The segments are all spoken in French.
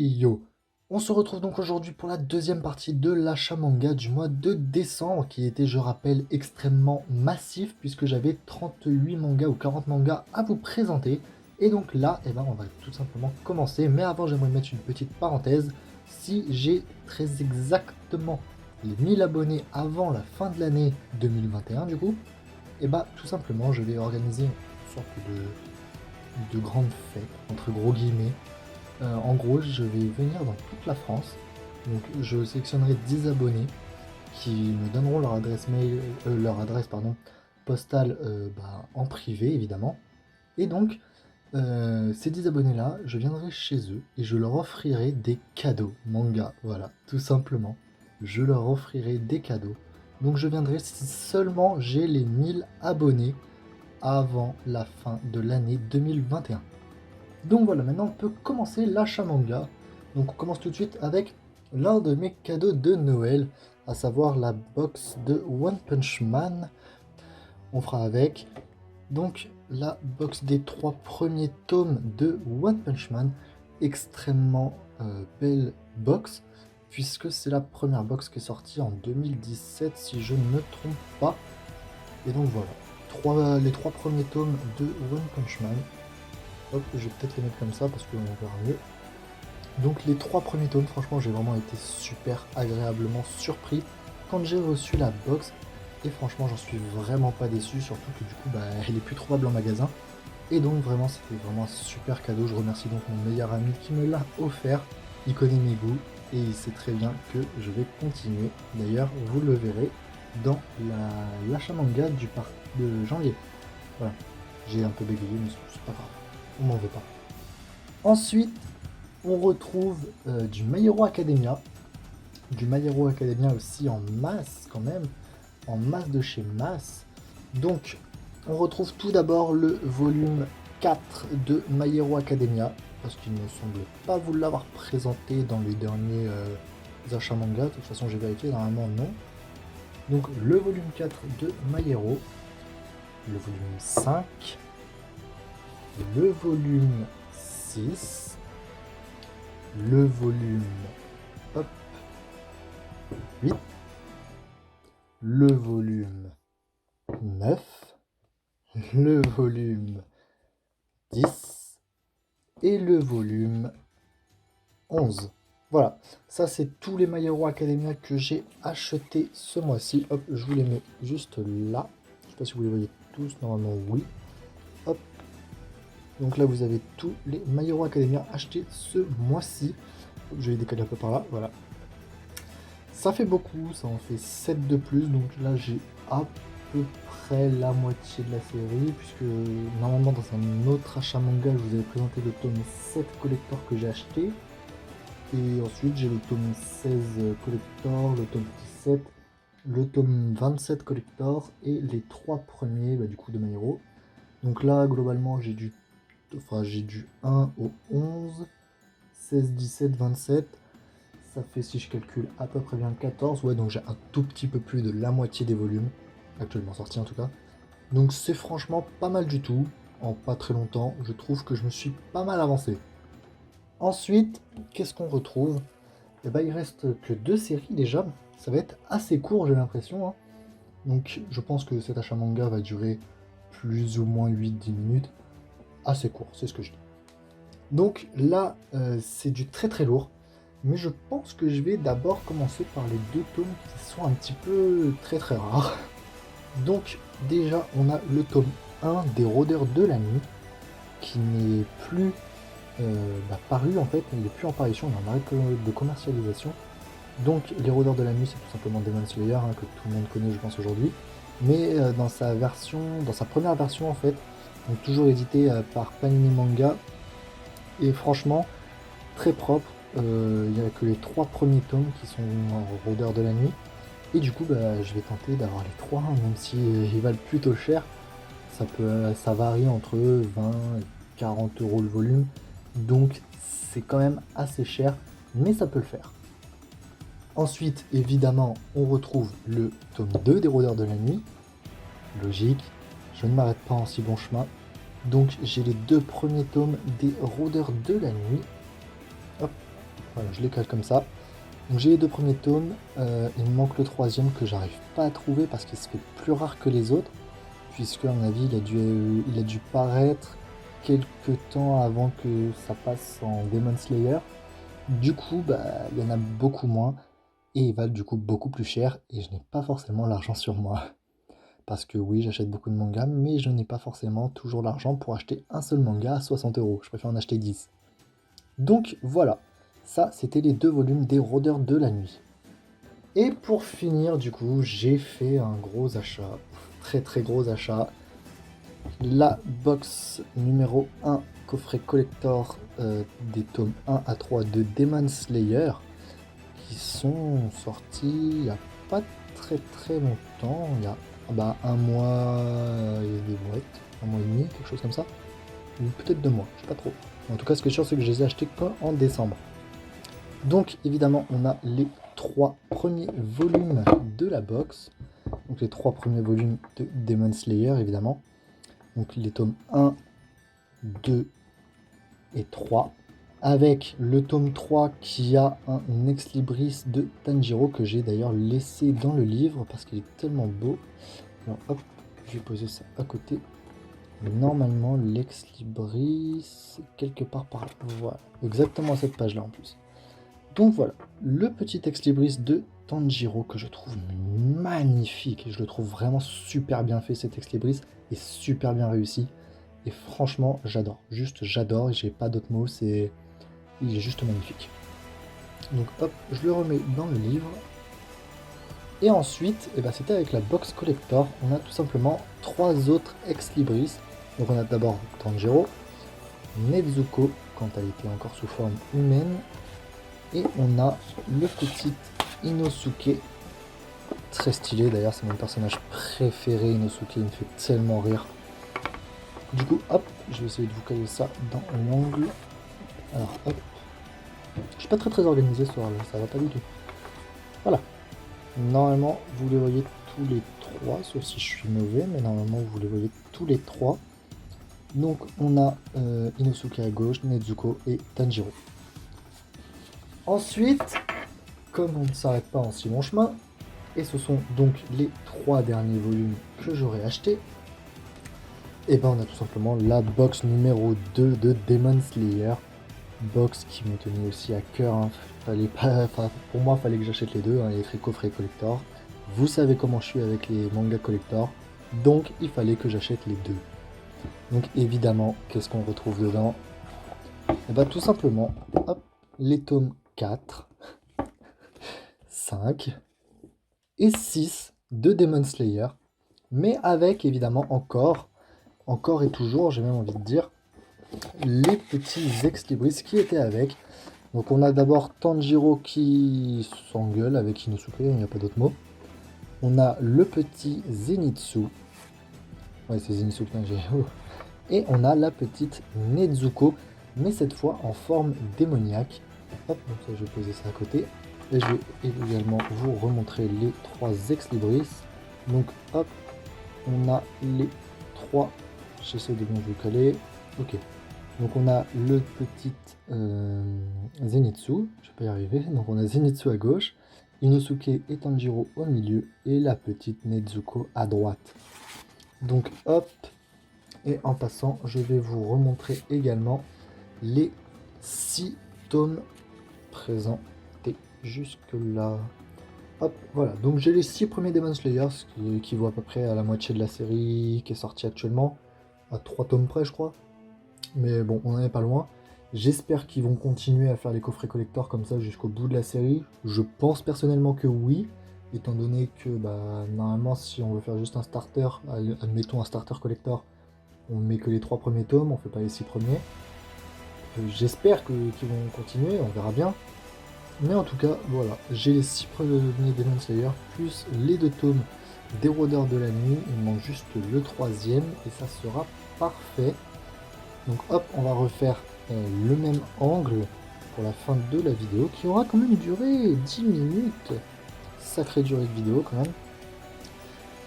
Hey yo! On se retrouve donc aujourd'hui pour la deuxième partie de l'achat manga du mois de décembre, qui était, je rappelle, extrêmement massif, puisque j'avais 38 mangas ou 40 mangas à vous présenter. Et donc là, on va tout simplement commencer. Mais avant, j'aimerais mettre une petite parenthèse. Si j'ai très exactement les 1000 abonnés avant la fin de l'année 2021, du coup, tout simplement, je vais organiser une sorte de grande fête, entre gros guillemets. En gros, je vais venir dans toute la France. Donc, je sélectionnerai 10 abonnés qui me donneront leur adresse mail, leur adresse pardon, postale en privé évidemment. Et donc, ces 10 abonnés-là, je viendrai chez eux et je leur offrirai des cadeaux manga. Voilà, tout simplement. Je leur offrirai des cadeaux. Donc, je viendrai si seulement j'ai les 1000 abonnés avant la fin de l'année 2021. Donc voilà, maintenant on peut commencer l'achat manga. Donc on commence tout de suite avec l'un de mes cadeaux de Noël, à savoir la box de One Punch Man. On fera avec donc la box des 3 premiers tomes de One Punch Man. Extrêmement belle box, puisque c'est la première box qui est sortie en 2017 si je ne me trompe pas. Et donc voilà, les 3 premiers tomes de One Punch Man. Hop, je vais peut-être les mettre comme ça parce qu'on verra mieux. Donc les 3 premiers tomes, franchement, j'ai vraiment été super agréablement surpris quand j'ai reçu la box. Et franchement, j'en suis vraiment pas déçu, surtout que du coup, elle est plus trouvable en magasin. Et donc vraiment, c'était vraiment un super cadeau. Je remercie donc mon meilleur ami qui me l'a offert. Il connaît mes goûts et il sait très bien que je vais continuer. D'ailleurs, vous le verrez dans l'achat manga de janvier. Voilà, j'ai un peu bégayé, mais c'est pas grave. On m'en veut pas. Ensuite, on retrouve du My Hero Academia. Du My Hero Academia aussi en masse quand même. En masse de chez masse. Donc, on retrouve tout d'abord le volume 4 de My Hero Academia. Parce qu'il ne semble pas vous l'avoir présenté dans les derniers achats manga. De toute façon, j'ai vérifié, normalement non. Donc, le volume 4 de My Hero. Le volume 5. Le volume 6, le volume 8, le volume 9, le volume 10 et le volume 11. Voilà, ça c'est tous les My Hero Academia que j'ai acheté ce mois-ci. Hop, je vous les mets juste là. Je ne sais pas si vous les voyez tous, normalement oui. Hop. Donc là, vous avez tous les My Hero Academia achetés ce mois-ci. Je vais les décaler un peu par là, voilà. Ça fait beaucoup, ça en fait 7 de plus. Donc là, j'ai à peu près la moitié de la série. Puisque normalement, dans un autre achat manga, je vous avais présenté le tome 7 collector que j'ai acheté. Et ensuite, j'ai le tome 16 collector, le tome 17, le tome 27 collector et les 3 premiers du coup de My Hero. Donc là, globalement, j'ai du 1 au 11, 16, 17, 27. Ça fait, si je calcule, à peu près bien 14. Ouais, donc j'ai un tout petit peu plus de la moitié des volumes, actuellement sortis en tout cas. Donc c'est franchement pas mal du tout. En pas très longtemps, je trouve que je me suis pas mal avancé. Ensuite, qu'est-ce qu'on retrouve? Il reste que 2 séries déjà. Ça va être assez court, j'ai l'impression, hein. Donc je pense que cet achat manga va durer plus ou moins 8-10 minutes. Assez court, c'est ce que je dis. Donc là, c'est du très très lourd. Mais je pense que je vais d'abord commencer par les 2 tomes qui sont un petit peu très très rares. Donc déjà, on a le tome 1 des Rôdeurs de la Nuit, qui n'est plus paru en fait, il n'est plus en parution, il en arrêt de commercialisation. Donc les Rôdeurs de la Nuit, c'est tout simplement Demon Slayer, que tout le monde connaît je pense aujourd'hui. Mais dans sa première version en fait, donc toujours édité par Panini Manga. Et franchement, très propre. Il n'y a que les 3 premiers tomes qui sont en Rôdeurs de la Nuit. Et du coup, je vais tenter d'avoir les 3, hein, même si ils valent plutôt cher. Ça varie entre 20 et 40 euros le volume. Donc c'est quand même assez cher, mais ça peut le faire. Ensuite, évidemment, on retrouve le tome 2 des Rôdeurs de la Nuit. Logique, je ne m'arrête pas en si bon chemin. Donc j'ai les 2 premiers tomes des Rôdeurs de la Nuit. Hop, Voilà, je les cale comme ça. Donc j'ai les deux premiers tomes, il me manque le troisième que j'arrive pas à trouver parce qu'il se fait plus rare que les autres, puisque à mon avis il a dû paraître quelques temps avant que ça passe en Demon Slayer. Du coup, bah, il y en a beaucoup moins, et ils valent du coup beaucoup plus cher, et je n'ai pas forcément l'argent sur moi. Parce que oui, j'achète beaucoup de mangas, mais je n'ai pas forcément toujours l'argent pour acheter un seul manga à 60 €. Je préfère en acheter 10. Donc voilà, ça c'était les deux volumes des Rôdeurs de la Nuit. Et pour finir, du coup, j'ai fait un gros achat, très très gros achat. La box numéro 1 coffret collector des tomes 1 à 3 de Demon Slayer qui sont sortis il n'y a pas très très longtemps, il y a un mois et des boîtes, un mois et demi, quelque chose comme ça, ou peut-être 2 mois, je sais pas trop. En tout cas, ce que je suis sûr, c'est que je les ai achetés qu'en décembre. Donc évidemment, on a les 3 premiers volumes de la box, donc les 3 premiers volumes de Demon Slayer évidemment, donc les tomes 1, 2 et 3, avec le tome 3 qui a un ex libris de Tanjiro que j'ai d'ailleurs laissé dans le livre parce qu'il est tellement beau. Alors hop, je vais poser ça à côté. Normalement l'ex libris quelque part par là. Voilà, exactement à cette page là en plus. Donc voilà, le petit ex libris de Tanjiro que je trouve magnifique. Je le trouve vraiment super bien fait cet ex libris et super bien réussi. Et franchement, j'adore. Juste, j'adore. J'ai pas d'autres mots. Il est juste magnifique. Donc hop, je le remets dans le livre. Et ensuite, c'était avec la box collector. On a tout simplement 3 autres ex libris. Donc on a d'abord Tanjiro, Nezuko quand elle était encore sous forme humaine. Et on a le petit Inosuke. Très stylé d'ailleurs, c'est mon personnage préféré. Inosuke, il me fait tellement rire. Du coup, hop, je vais essayer de vous caler ça dans l'angle. Alors, hop. Je suis pas très organisé ce soir-là, ça va pas du tout. Voilà. Normalement, vous les voyez tous les 3, sauf si je suis mauvais, mais normalement, vous les voyez tous les 3. Donc, on a Inosuke à gauche, Nezuko et Tanjiro. Ensuite, comme on ne s'arrête pas en si long chemin, et ce sont donc les 3 derniers volumes que j'aurais achetés, et on a tout simplement la box numéro 2 de Demon Slayer. Box qui me tenait aussi à cœur, hein. Pour moi, il fallait que j'achète les deux, hein, les coffret collector. Vous savez comment je suis avec les mangas collector, donc il fallait que j'achète les deux. Donc évidemment, qu'est-ce qu'on retrouve dedans? Et tout simplement, hop, les tomes 4, 5 et 6 de Demon Slayer, mais avec évidemment encore et toujours, j'ai même envie de dire, les petits ex libris qui étaient avec. Donc on a d'abord Tanjiro qui s'engueule avec Inosuke, il n'y a pas d'autre mot. On a le petit Zenitsu. Ouais, c'est Zenitsu que j'ai. Et on a la petite Nezuko, mais cette fois en forme démoniaque. Hop, donc ça, je vais poser ça à côté. Et je vais également vous remontrer les 3 ex libris. Donc hop, on a les 3. J'essaie de bien vous caler. Ok. Donc on a le petit Zenitsu, je vais pas y arriver, donc on a Zenitsu à gauche, Inosuke et Tanjiro au milieu, et la petite Nezuko à droite. Donc hop, et en passant, je vais vous remontrer également les 6 tomes présentés jusque là. Hop, voilà, donc j'ai les 6 premiers Demon Slayer, ce qui équivaut à peu près à la moitié de la série qui est sortie actuellement, à 3 tomes près je crois. Mais bon, on n'en est pas loin. J'espère qu'ils vont continuer à faire les coffrets collector comme ça jusqu'au bout de la série. Je pense personnellement que oui, étant donné que normalement si on veut faire juste un starter, admettons un starter collector, on met que les 3 premiers tomes, on fait pas les 6 premiers. J'espère qu'ils vont continuer, on verra bien. Mais en tout cas, voilà, j'ai les 6 premiers Demon Slayer, plus les 2 tomes des Rôdeurs de la Nuit. Il me manque juste le 3e et ça sera parfait. Donc hop, on va refaire le même angle pour la fin de la vidéo qui aura quand même duré 10 minutes. Sacrée durée de vidéo quand même.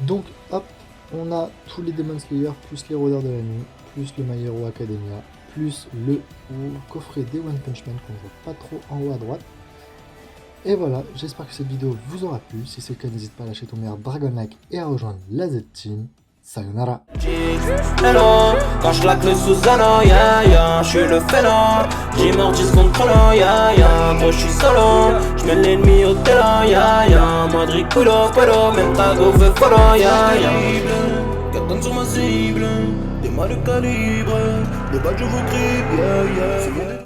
Donc hop, on a tous les Demon Slayer plus les Rôdeurs de la Nuit, plus le My Hero Academia, plus le coffret des One Punch Man qu'on ne voit pas trop en haut à droite. Et voilà, j'espère que cette vidéo vous aura plu. Si c'est le cas, n'hésite pas à lâcher ton meilleur Dragon Like et à rejoindre la Z-Team. Sayonara. Hello, quand je claque le Susano, yeah, yeah, je suis le félin. J'ai mordi ce contrôlant, yeah, yeah, toi je suis solo. Je mets l'ennemi au télo, yeah, yeah, moi driculo, pero, même ta go veut follow, yeah, yeah. Cartonne sur ma cible, des mal de calibre, les balles je vous grippe, yeah, yeah.